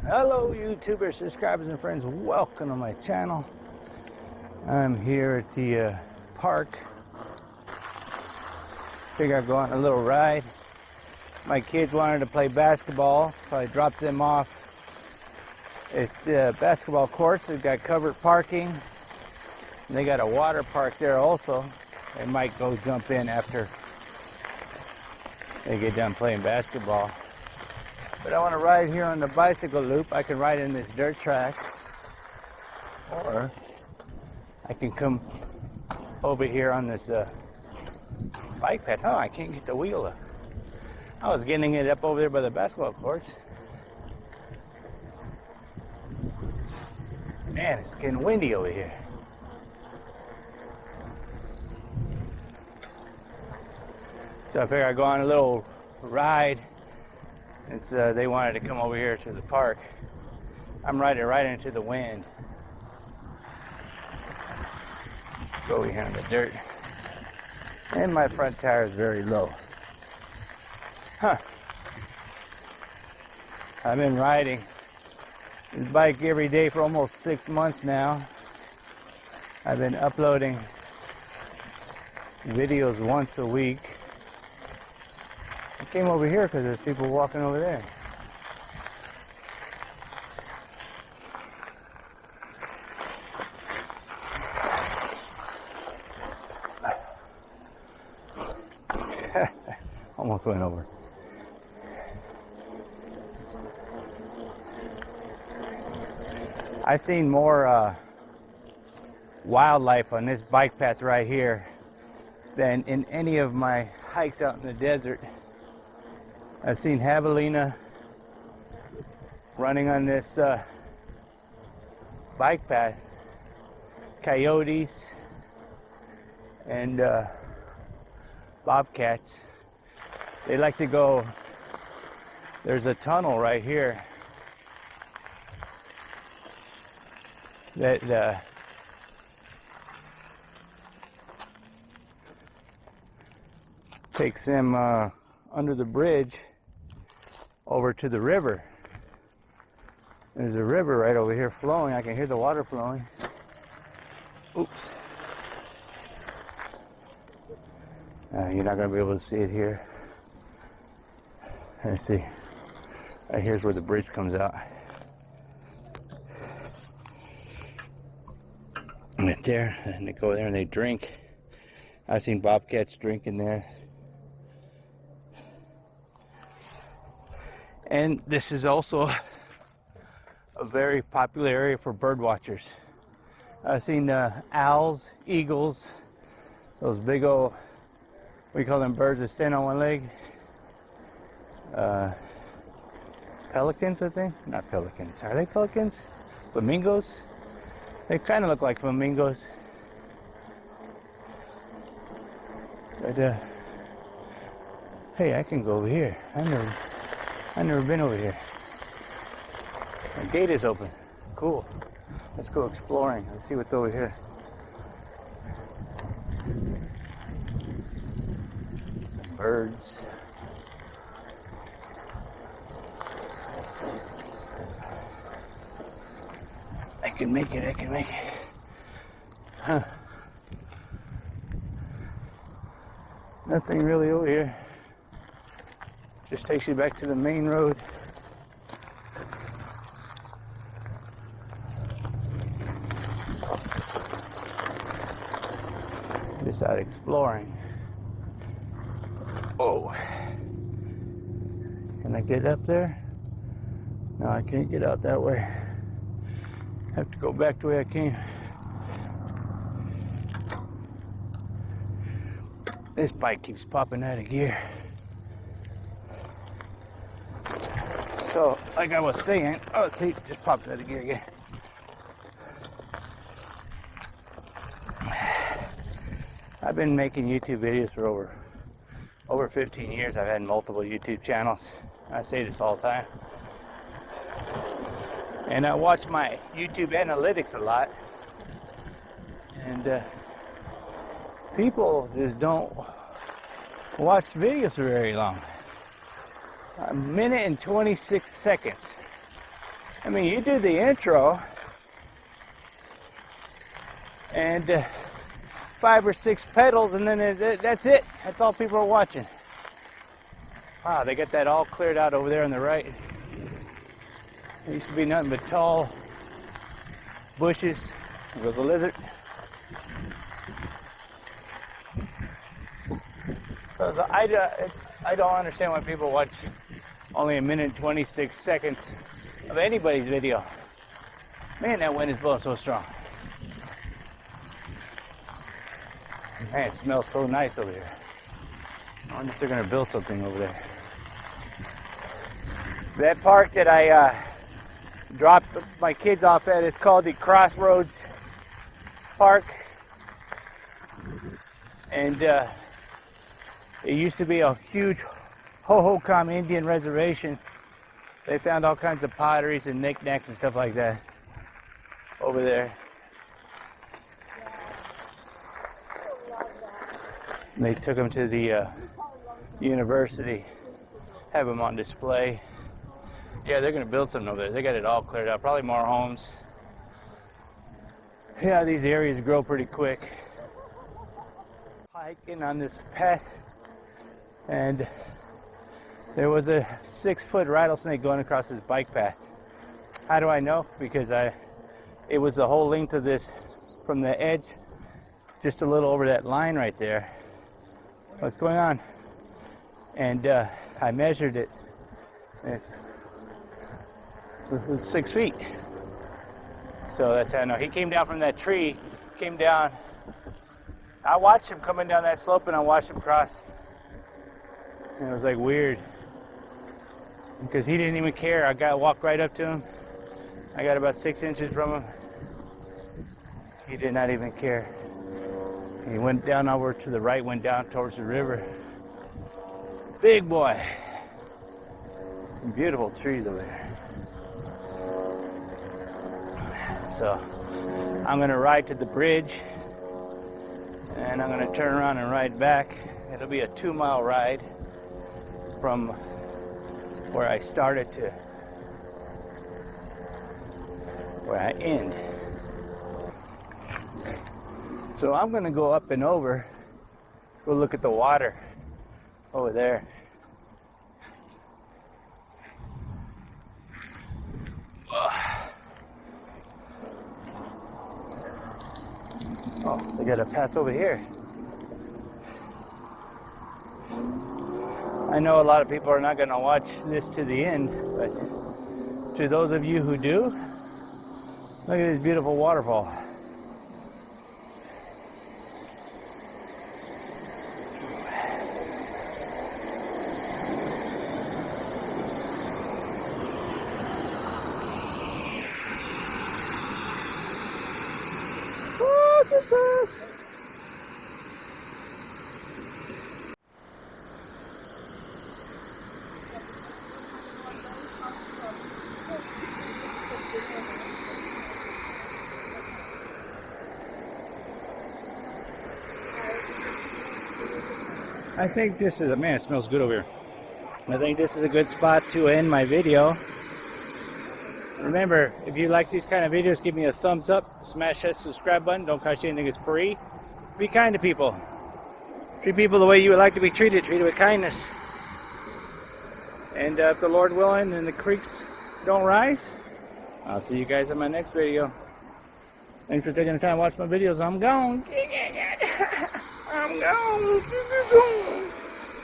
Hello YouTubers, subscribers and friends, welcome to my channel. I'm here at the park. Figure I'd go on a little ride. My kids wanted to play basketball, so I dropped them off at the basketball course. They've got covered parking. And they got a water park there also. They might go jump in after they get done playing basketball. But I want to ride here on the bicycle loop. I can ride in this dirt track, or I can come over here on this bike path. Oh, I can't get the wheel up. I was getting it up over there by the basketball courts. Man, it's getting windy over here. So I figured I'd go on a little ride. It's they wanted to come over here to the park. I'm riding right into the wind. Go over here in the dirt. And my front tire is very low. Huh. I've been riding this bike every day for almost 6 months now. I've been uploading videos once a week. I came over here because there's people walking over there. Almost went over. I've seen more wildlife on this bike path right here than in any of my hikes out in the desert. I've seen javelina running on this bike path, coyotes, and bobcats. They like to go, there's a tunnel right here that takes them under the bridge over to the river. There's a river right over here flowing. I can hear the water flowing. Oops. You're not going to be able to see it here. Let's see. Right here's where the bridge comes out. And it's there, and they go there and they drink. I've seen bobcats drinking there. And this is also a very popular area for bird watchers. I've seen owls, eagles, those big old, we call them birds that stand on one leg. Pelicans, I think. Not pelicans. Are they pelicans? Flamingos? They kind of look like flamingos. But, hey, I can go over here. I've never been over here. The gate is open. Cool. Let's go exploring. Let's see what's over here. Some birds. I can make it. Huh. Nothing really over here. Just takes you back to the main road. Just out exploring. Oh. Can I get up there? No, I can't get out that way. I have to go back the way I came. This bike keeps popping out of gear. So, like I was saying, oh, see, just popped out of gear again. I've been making YouTube videos for over 15 years. I've had multiple YouTube channels. I say this all the time. And I watch my YouTube analytics a lot. And people just don't watch videos for very long. A minute and 26 seconds. I mean, you do the intro and 5 or 6 pedals, and then that's it. That's all people are watching. Wow, they got that all cleared out over there on the right. There used to be nothing but tall bushes. There goes a lizard. So I don't understand why people watch only 1 minute and 26 seconds of anybody's video. Man, that wind is blowing so strong. Man, it smells so nice over here. I wonder if they're going to build something over there. That park that I dropped my kids off at is called the Crossroads Park. And it used to be a huge Hohokam Indian reservation. They found all kinds of potteries and knickknacks and stuff like that over there. And they took them to the university, have them on display. Yeah, they're going to build something over there. They got it all cleared out, probably more homes. Yeah, these areas grow pretty quick. Hiking on this path, and there was a 6-foot rattlesnake going across this bike path. How do I know? Because it was the whole length of this, from the edge, just a little over that line right there. What's going on? And I measured it, and it was 6 feet. So that's how I know. He came down from that tree, came down. I watched him coming down that slope, and I watched him cross. And it was like weird, because he didn't even care. I walked right up to him. I got about 6 inches from him. He did not even care. He went down over to the right, went down towards the river. Big boy. Beautiful trees over there. So I'm going to ride to the bridge, and I'm going to turn around and ride back. It'll be a 2-mile ride from where I started to where I end. So I'm going to go up and over, go look at the water over there. Oh, they got a path over here. I know a lot of people are not going to watch this to the end, but to those of you who do, look at this beautiful waterfall. Oh, success! I think this is man, it smells good over here. I think this is a good spot to end my video. Remember, if you like these kind of videos, give me a thumbs up, smash that subscribe button. Don't cost you anything, it's free. Be kind to people. Treat people the way you would like to be treated. Treat it with kindness. And if the Lord willing and the creeks don't rise, I'll see you guys in my next video. Thanks for taking the time to watch my videos. I'm gone. I'm gone.